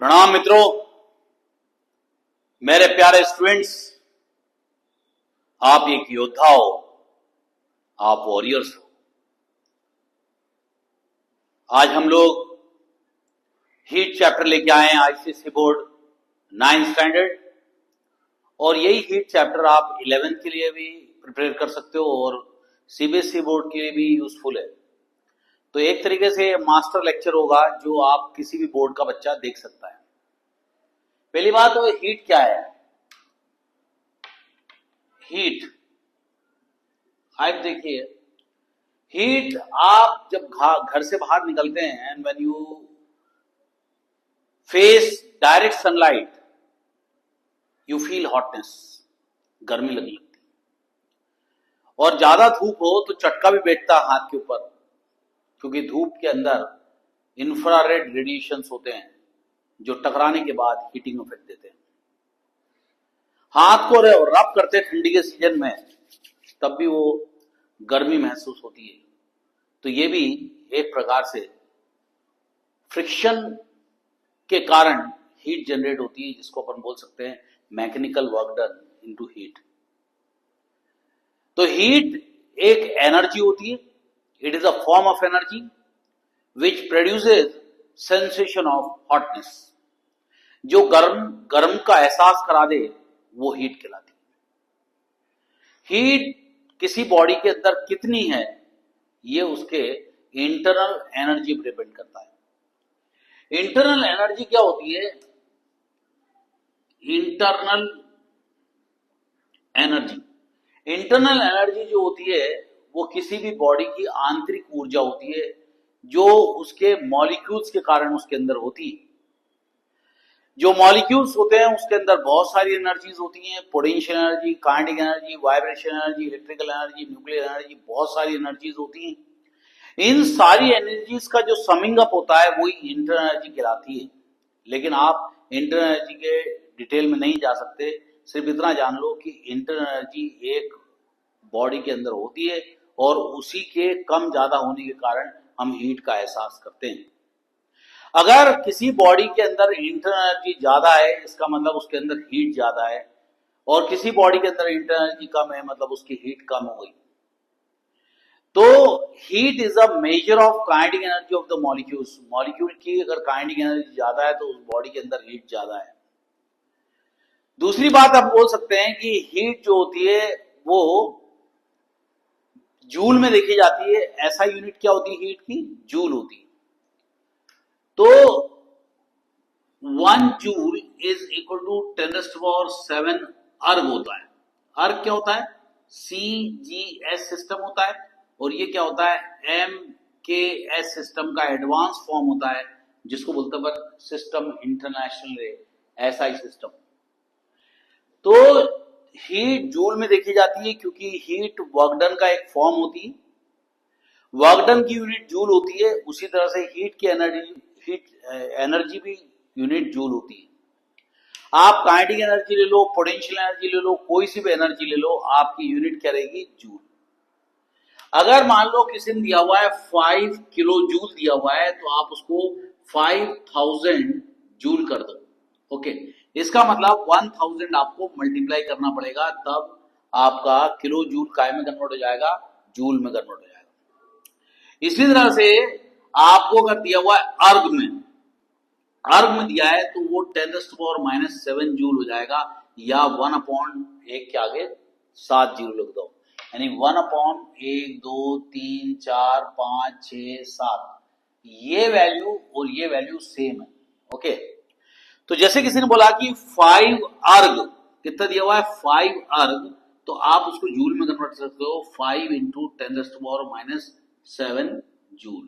प्रणाम मित्रों, मेरे प्यारे स्टूडेंट्स। आप एक योद्धा हो, आप वॉरियर्स हो। आज हम लोग हीट चैप्टर लेके आए हैं आईसीएसई बोर्ड 9th स्टैंडर्ड, और यही हीट चैप्टर आप 11th के लिए भी प्रिपेयर कर सकते हो और सीबीएसई बोर्ड के लिए भी यूजफुल है। तो एक तरीके से मास्टर लेक्चर होगा जो आप किसी भी बोर्ड का बच्चा देख सकता है। पहली बात तो हीट क्या है। हीट, आप देखिए, हीट आप जब घर से बाहर निकलते हैं, when you face direct sunlight you feel hotness, गर्मी लगने लगती है। और ज्यादा धूप हो तो चटका भी बैठता है हाथ के ऊपर, क्योंकि धूप के अंदर इंफ्रारेड रेडिएशंस होते हैं जो टकराने के बाद हीटिंग इफेक्ट देते हैं। हाथ को रब करते ठंडी के सीजन में, तब भी वो गर्मी महसूस होती है। तो ये भी एक प्रकार से फ्रिक्शन के कारण हीट जनरेट होती है, जिसको अपन बोल सकते हैं mechanical work done into heat. तो हीट एक एनर्जी होती है, it is a form of energy which produces sensation of hotness. जो गर्म का एहसास करा दे वो हीट कहलाती है। हीट किसी बॉडी के अंदर कितनी है ये उसके इंटरनल एनर्जी पर डिपेंड करता है। इंटरनल एनर्जी क्या होती है? इंटरनल एनर्जी जो होती है वो किसी भी बॉडी की आंतरिक ऊर्जा होती है, जो उसके मॉलिक्यूल्स के कारण उसके अंदर होती है। जो मॉलिक्यूल्स होते हैं उसके अंदर बहुत सारी एनर्जीज होती हैं, potential energy, kinetic energy, vibration energy, electrical energy, nuclear energy, बहुत सारी एनर्जीज होती हैं। इन सारी एनर्जीज का जो समिंग अप होता है वही इंटर एनर्जी कहलाती है। लेकिन आप इंटर एनर्जी के डिटेल में नहीं जा सकते, सिर्फ इतना जान लो कि इंटर एनर्जी एक बॉडी के अंदर होती है और उसी के कम ज्यादा होने के कारण हम हीट का एहसास करते हैं। अगर किसी बॉडी के अंदर इंटर एनर्जी ज्यादा है, इसका मतलब उसके अंदर हीट ज्यादा है, और किसी बॉडी के अंदर इंटर एनर्जी कम है, मतलब उसकी हीट कम हो गई। तो heat is a measure of kinetic energy of the molecules. Molecule की अगर काइनेटिक एनर्जी ज्यादा है तो उस बॉडी के अंदर हीट ज्यादा है। दूसरी बात आप बोल सकते हैं कि हीट जो होती है वो जूल में देखी जाती है। ऐसा यूनिट क्या होती है हीट की? जूल होती है। तो 1 जूल इज इक्वल टू 10⁷ अर्ग होता है। अर्ग क्या होता है? CGS सिस्टम होता है, और ये क्या होता है? MKS सिस्टम का एडवांस फॉर्म होता है, जिसको बोलते हैं सिस्टम इंटरनेशनल SI सिस्टम। तो हीट जूल में देखी जाती है क्योंकि हीट वर्क डन का एक फॉर्म होती है। वर्क डन की यूनिट जूल होती है, उसी तरह से हीट की एनर्जी भी यूनिट जूल होती है। आप काइनेटिक एनर्जी ले लो, पोटेंशियल एनर्जी ले लो, कोई सी भी एनर्जी ले लो, आपकी यूनिट क्या रहेगी? जूल। अगर मान लो किसी ने दिया हुआ है 5 किलो जूल दिया हुआ है, तो आप उसको 5000 जूल कर दो। ओके, इसका मतलब 1000 आपको मल्टीप्लाई करना पड़ेगा, तब आपका किलो जूल काय में कन्वर्ट हो जाएगा? जूल में कन्वर्ट हो जाएगा। इसी तरह से आपको अगर दिया हुआ है अर्ग में दिया है तो वो 10⁻⁷ जूल हो जाएगा, या 1/1 के आगे 7 जीरो लिख दो, यानी 1/1 2 3 4 5 6 7। ये वैल्यू और ये वैल्यू सेम है। ओके, तो जैसे किसी ने बोला कि 5 अर्ग, कितना दिया हुआ है? 5 अर्ग, तो आप उसको जूल में कन्वर्ट कर सकते हो, 5 इंटू 10⁻⁷ जूल।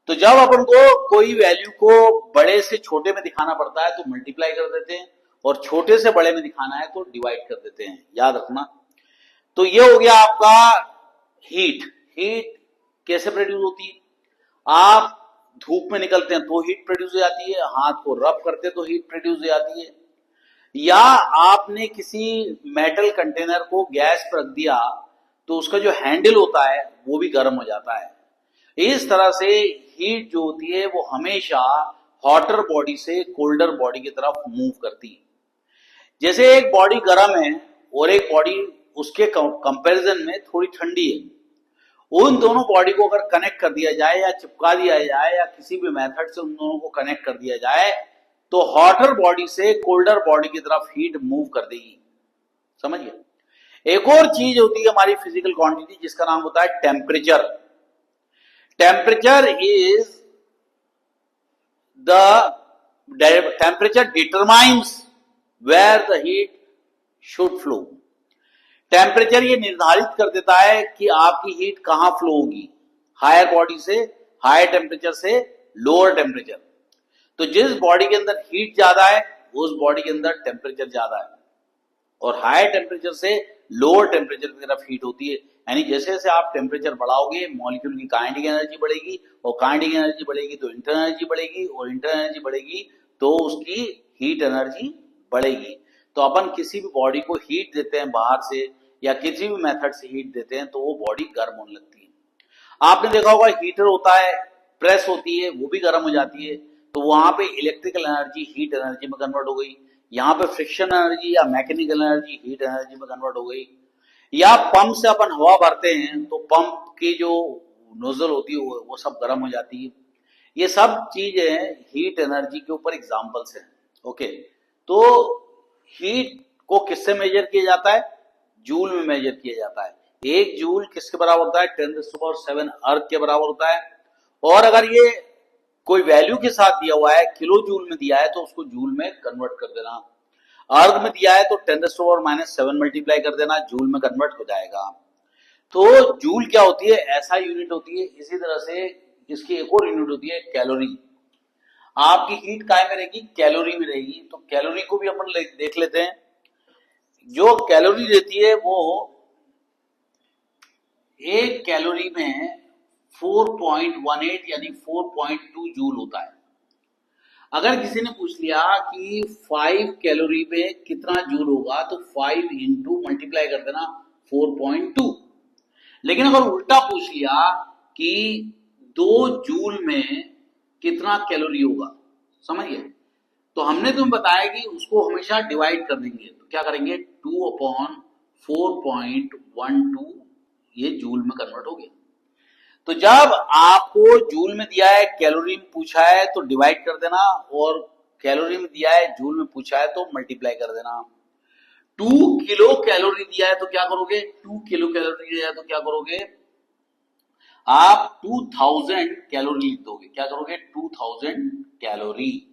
तो जब अपन को कोई वैल्यू को बड़े से छोटे में दिखाना पड़ता है तो मल्टीप्लाई कर देते हैं, और छोटे से बड़े में दिखाना है तो डिवाइड कर देते हैं, याद रखना। तो ये हो गया आपका हीट। हीट कैसे प्रोड्यूस होती है? आप धूप में निकलते हैं तो हीट प्रोड्यूस हो जाती है, हाथ को रब करते हैं तो हीट प्रोड्यूस हो जाती है, या आपने किसी मेटल कंटेनर को गैस पर रख दिया तो उसका जो हैंडल होता है वो भी गर्म हो जाता है। इस तरह से हीट जो होती है वो हमेशा हॉटर बॉडी से कोल्डर बॉडी की तरफ मूव करती है। जैसे एक बॉडी गर्म है और एक बॉडी उसके कंपैरिजन में थोड़ी ठंडी है, उन दोनों बॉडी को अगर कनेक्ट कर दिया जाए या चिपका दिया जाए या किसी भी मेथड से उन दोनों को कनेक्ट कर दिया जाए तो हॉटर बॉडी से कोल्डर बॉडी की तरफ हीट मूव कर देगी। समझिए। एक और चीज होती है हमारी फिजिकल क्वांटिटी जिसका नाम होता है temperature. Temperature is the temperature determines where the heat should flow. Temperature ये निर्धारित कर देता है कि आपकी हीट कहां फ्लो होगी, हायर बॉडी से, हायर टेम्परेचर से लोअर टेम्परेचर। तो जिस बॉडी के अंदर हीट ज्यादा है उस बॉडी के अंदर टेम्परेचर ज्यादा है, और हायर टेम्परेचर से लोअर टेम्परेचर की तरफ हीट होती है। यानी जैसे जैसे आप टेम्परेचर बढ़ाओगे मॉलिक्यूल की काइनेटिक एनर्जी बढ़ेगी, और काइनेटिक एनर्जी बढ़ेगी तो इंटरनल एनर्जी बढ़ेगी, और इंटरनल एनर्जी बढ़ेगी तो उसकी हीट एनर्जी बढ़ेगी। तो अपन किसी भी बॉडी को हीट देते हैं बाहर से या किसी भी मेथड से हीट देते हैं तो वो बॉडी गर्म होने लगती है। आपने देखा होगा हीटर होता है, प्रेस होती है, वो भी गर्म हो जाती है, तो वहां पे इलेक्ट्रिकल एनर्जी हीट एनर्जी में कन्वर्ट हो गई। यहाँ पे फ्रिक्शन एनर्जी या मैकेनिकल एनर्जी हीट एनर्जी में कन्वर्ट हो गई। या पंप से अपन हवा भरते हैं तो पंप की जो नोजल होती है वो सब गर्म हो जाती है। ये सब चीजें हीट एनर्जी के ऊपर एग्जाम्पल्स हैं। ओके, तो हीट को किससे मेजर किया जाता है? जूल में मेजर किया जाता है। एक जूल किसके बराबर होता है? 10⁷ अर्थ के बराबर होता है। और अगर ये कोई वैल्यू के साथ दिया हुआ है, किलो जूल में दिया है तो उसको जूल में कन्वर्ट कर देना। अर्ग में दिया है तो 10⁻⁷ मल्टीप्लाई कर देना, जूल में कन्वर्ट हो जाएगा। तो जूल क्या होती है? ऐसा यूनिट होती है। इसी तरह से इसकी एक और यूनिट होती है कैलोरी। आपकी हीट काय में रहेगी? कैलोरी में रहेगी। तो कैलोरी को भी अपन देख लेते हैं। जो कैलोरी रहती है वो एक कैलोरी में 4.18 यानी 4.2 जूल होता है। अगर किसी ने पूछ लिया कि 5 कैलोरी में कितना जूल होगा तो 5 इंटू मल्टीप्लाई कर देना 4.2। लेकिन अगर उल्टा पूछ लिया कि 2 जूल में कितना कैलोरी होगा, समझिए, तो हमने तुम्हें बताया कि उसको हमेशा डिवाइड कर देंगे। तो क्या करेंगे? 2/4.12 ये जूल में कन्वर्ट हो गया। तो जब आपको जूल में दिया है, कैलोरी में पूछा है तो डिवाइड कर देना, और कैलोरी में दिया है, जूल में पूछा है तो मल्टीप्लाई कर देना। 2 किलो कैलोरी दिया है तो क्या करोगे? 2 किलो कैलोरी दिया है तो क्या करोगे? आप 2000 कैलोरी लिख दोगे। क्या करोगे? 2000 कैलोरी।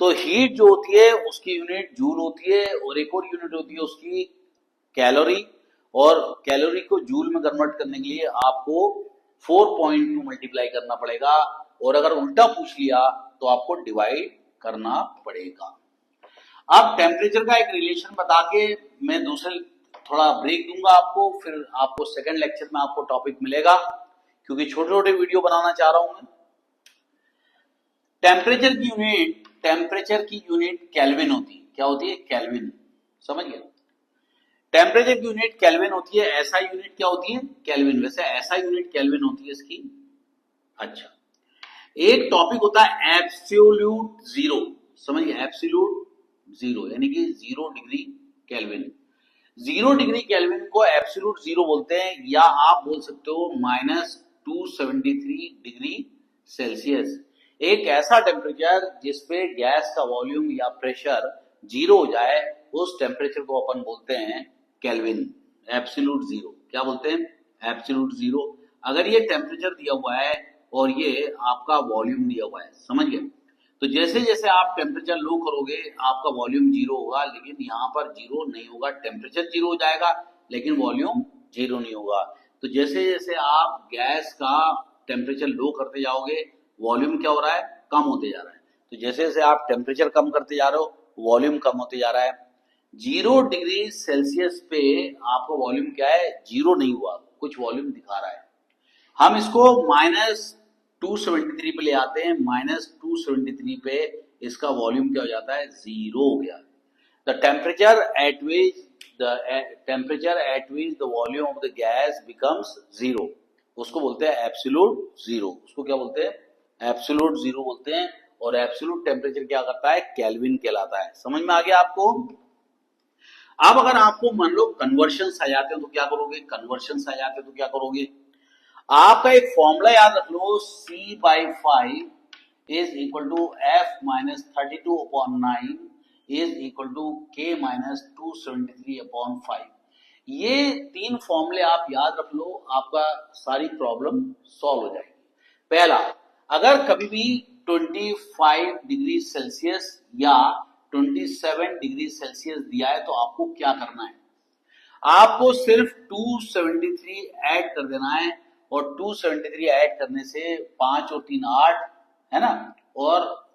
तो हीट जो होती है उसकी यूनिट जूल होती है, और एक और यूनिट होती है उसकी कैलोरी। और कैलोरी को जूल में कन्वर्ट करने के लिए आपको 4.2 मल्टीप्लाई करना पड़ेगा, और अगर उल्टा पूछ लिया तो आपको डिवाइड करना पड़ेगा। अब टेम्परेचर का एक रिलेशन बता के मैं दूसरे थोड़ा ब्रेक दूंगा आपको, फिर आपको सेकंड लेक्चर में आपको टॉपिक मिलेगा, क्योंकि छोटे छोटे वीडियो बनाना चाह रहा हूं मैं। टेम्परेचर की यूनिट केल्विन होती है। क्या होती है? केल्विन। समझ गए? टेम्परेचर की यूनिट केल्विन होती है। ऐसा यूनिट क्या होती है? केल्विन। वैसे ऐसा यूनिट केल्विन होती है इसकी। अच्छा, एक टॉपिक होता है एब्सोल्यूट जीरो। समझिए, एब्सोल्यूट जीरो यानी कि 0 डिग्री केल्विन। 0 डिग्री केल्विन को एब्सोल्यूट जीरो बोलते हैं, या आप बोल सकते हो -273 डिग्री सेल्सियस। एक ऐसा टेम्परेचर जिसपे गैस का वॉल्यूम या प्रेशर 0 हो जाए, उस टेम्परेचर को अपन बोलते हैं केल्विन, एब्सोल्यूट जीरो। क्या बोलते हैं? Absolute zero. अगर ये टेम्परेचर दिया हुआ है और ये आपका वॉल्यूम दिया हुआ है, समझ गए, तो जैसे जैसे आप टेम्परेचर लो करोगे आपका वॉल्यूम 0 होगा, लेकिन यहाँ पर 0 नहीं होगा। टेम्परेचर 0 हो जाएगा लेकिन वॉल्यूम 0 नहीं होगा। तो जैसे जैसे आप गैस का टेम्परेचर लो करते जाओगे, वॉल्यूम क्या हो रहा है? कम होते जा रहा है। तो जैसे जैसे आप टेम्परेचर कम करते जा रहे हो, वॉल्यूम कम होते जा रहा है। 0 डिग्री सेल्सियस पे आपका वॉल्यूम क्या है? 0 नहीं हुआ, कुछ वॉल्यूम दिखा रहा है। हम इसको -273 पे ले आते हैं। -273 पे इसका वॉल्यूम क्या हो जाता है? 0 हो गया। The temperature at which the volume of the gas becomes 0, उसको बोलते हैं एब्सोल्यूट जीरो। उसको क्या बोलते हैं? एब्सोल्यूट जीरो बोलते हैं। और एब्सोल्यूट टेम्परेचर क्या करता है, केल्विन कहलाता है। समझ में आ गया आपको? अब अगर आपको मान लो कन्वर्शन आ जाते हैं तो क्या करोगे, कन्वर्शन आ जाते हैं तो क्या करोगे, आपका एक फॉर्मूला याद रख लो, C/5 is equal to F minus 32/9 is equal to K minus 273/5। ये 3 फॉर्मूले आप याद रख लो, आपका सारी प्रॉब्लम सॉल्व हो जाएगी। पहला, अगर कभी भी 25 डिग्री सेल्सियस या 27 डिग्री सेल्सियस दिया है तो आपको क्या करना है, आपको सिर्फ 273 ऐड कर देना है, और 273 ऐड करने से 5 और 3 8 है ना, और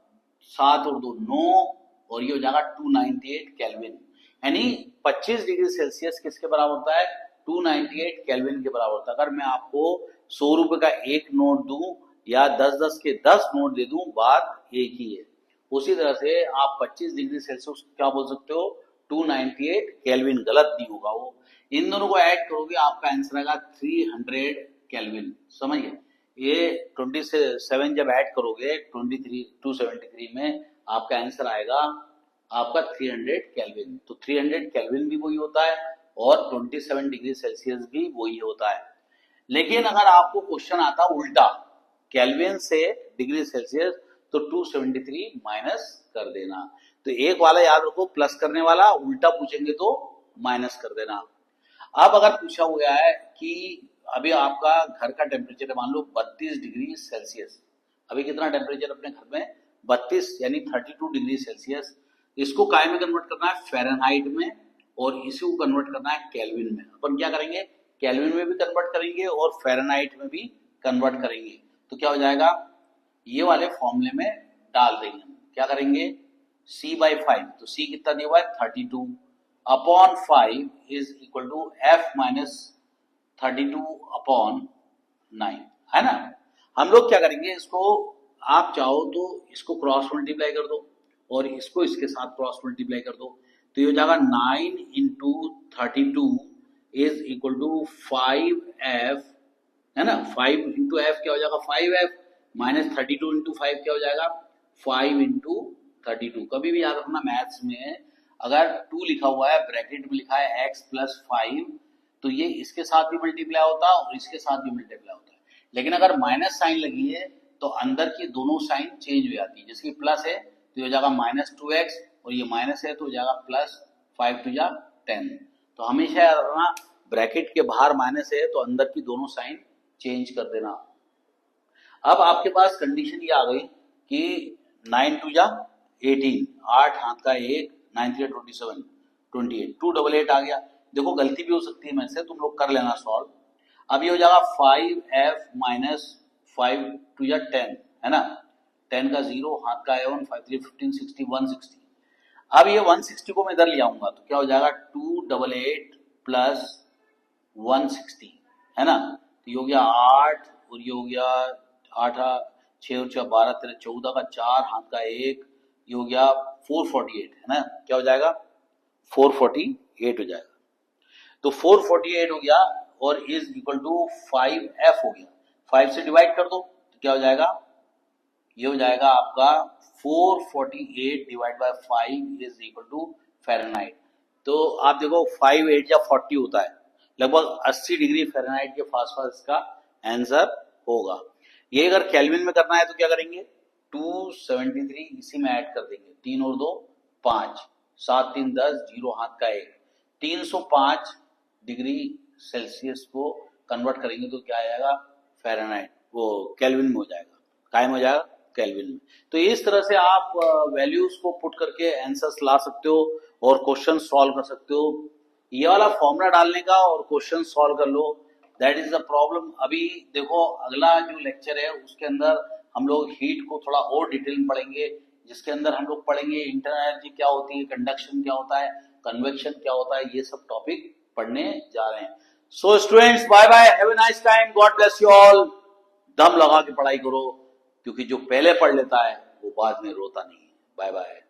7 और 2 9, और ये हो जाएगा 298 केल्विन। यानी 25 डिग्री सेल्सियस किसके बराबर होता है, 298 केल्विन के बराबर होता है। अगर मैं आपको 100 रुपए का एक नोट दूं या 10-10 के 10 नोट दे दूं, बात एक ही है। उसी तरह से आप 25 डिग्री सेल्सियस क्या बोल सकते हो, 298 केल्विन। गलत नहीं होगा वो। इन दोनों को ऐड करोगे आपका आंसर आएगा 300 केल्विन। समझिए, ये 27 जब ऐड करोगे 273 में आपका आंसर आएगा आपका 300 केल्विन। तो 300 केल्विन भी वही होता है और 27 डिग्री सेल्सियस भी वही होता है। लेकिन अगर आपको क्वेश्चन आता उल्टा, केल्विन से डिग्री सेल्सियस, तो 273 माइनस कर देना। तो एक वाला याद रखो प्लस करने वाला, उल्टा पूछेंगे तो माइनस कर देना। अब अगर पूछा हुआ है कि अभी आपका घर का टेम्परेचर मान लो 32 डिग्री सेल्सियस, अभी कितना टेम्परेचर अपने घर में, 32 यानी 32 डिग्री सेल्सियस। इसको काय में कन्वर्ट करना है, फ़ारेनहाइट में, और इसी को कन्वर्ट करना है केल्विन में। अपन क्या करेंगे, केल्विन में भी कन्वर्ट करेंगे और फ़ारेनहाइट में भी कन्वर्ट करेंगे। तो क्या हो जाएगा, ये वाले फॉर्मूले में डाल देंगे। क्या करेंगे, C/5, तो C कितना दिया हुआ है 32 upon 5 is equal to F minus 32/9, है ना। हम लोग क्या करेंगे, इसको आप चाहो तो इसको क्रॉस मल्टीप्लाई कर दो और इसको इसके साथ क्रॉस मल्टीप्लाई कर दो, तो ये हो जाएगा 9 into 32 is equal to 5F, है ना। 5 इंटू F क्या हो जाएगा 5F, माइनस 32 इंटू 5 क्या हो जाएगा 5 इंटू 32। कभी भी याद रखना मैथ्स में अगर 2 लिखा हुआ है, ब्रैकेट में लिखा है x प्लस 5, तो ये इसके साथ भी मल्टीप्लाई होता है और इसके साथ भी मल्टीप्लाई होता है। लेकिन अगर माइनस साइन लगी है तो अंदर की दोनों साइन चेंज हो जाती है। जैसे प्लस है तो हो जाएगा माइनस 2x, और ये माइनस है तो हो जाएगा प्लस 5 टू जा 10। तो हमेशा याद रखना ब्रैकेट के बाहर माइनस है तो अंदर की दोनों साइन चेंज कर देना। अब आपके पास कंडीशन ये आ गई कि 9 टू जा 18, 8 हाथ का 1, 9 3 27, 28, 288 आ गया। देखो गलती भी हो सकती है मेरे से, तुम लोग कर लेना सॉल्व। अब ये हो जाएगा 5F माइनस 5 टू जा 10, है ना। 10 का 0, हाथ का 1, 5 3 15 60 160। अब ये 160 को मैं इधर ले आऊंगा तो क्या हो जाएगा 288 प्लस 160, है ना। तो ये हो गया 8, और ये हो गया 8 6 और 6 12 13 14 का 4, हाथ का 1, ये हो गया 448, है ना। क्या हो जाएगा 448 हो जाएगा। तो 448 हो गया और इज इक्वल टू 5F हो गया। 5 से डिवाइड कर दो तो क्या हो जाएगा, ये हो जाएगा आपका 448 divide by 5 is equal to Fahrenheit. तो आप देखो 5 8 या 40 होता है, लगभग 80 डिग्री फ़ारेनहाइट के पास इसका आंसर होगा। ये अगर केल्विन में करना है तो क्या करेंगे, 273 इसी में ऐड कर देंगे, 3 और 2 5, 7 3 10, 0 हाथ का 1, 305 डिग्री सेल्सियस को कन्वर्ट करेंगे तो क्या आएगा फ़ारेनहाइट, वो केल्विन में हो जाएगा, कायम हो जाएगा केल्विन में। तो इस तरह से आप वैल्यूज को पुट करके आंसर्स ला सकते हो और क्वेश्चन सॉल्व कर सकते हो। ये वाला फॉर्मूला डालने का और क्वेश्चन सॉल्व कर लो, दैट इज द प्रॉब्लम। अभी देखो अगला जो लेक्चर है उसके अंदर हम लोग हीट को थोड़ा और डिटेल में पढ़ेंगे, जिसके अंदर हम लोग पढ़ेंगे इंटरनल एनर्जी क्या होती है, कंडक्शन क्या होता है, कन्वेक्शन क्या होता है, ये सब टॉपिक पढ़ने जा रहे हैं। So students, bye bye, have a nice time, God bless you all. दम लगा के पढ़ाई करो, क्योंकि जो पहले पढ़ लेता है वो बाद में रोता नहीं है। Bye bye.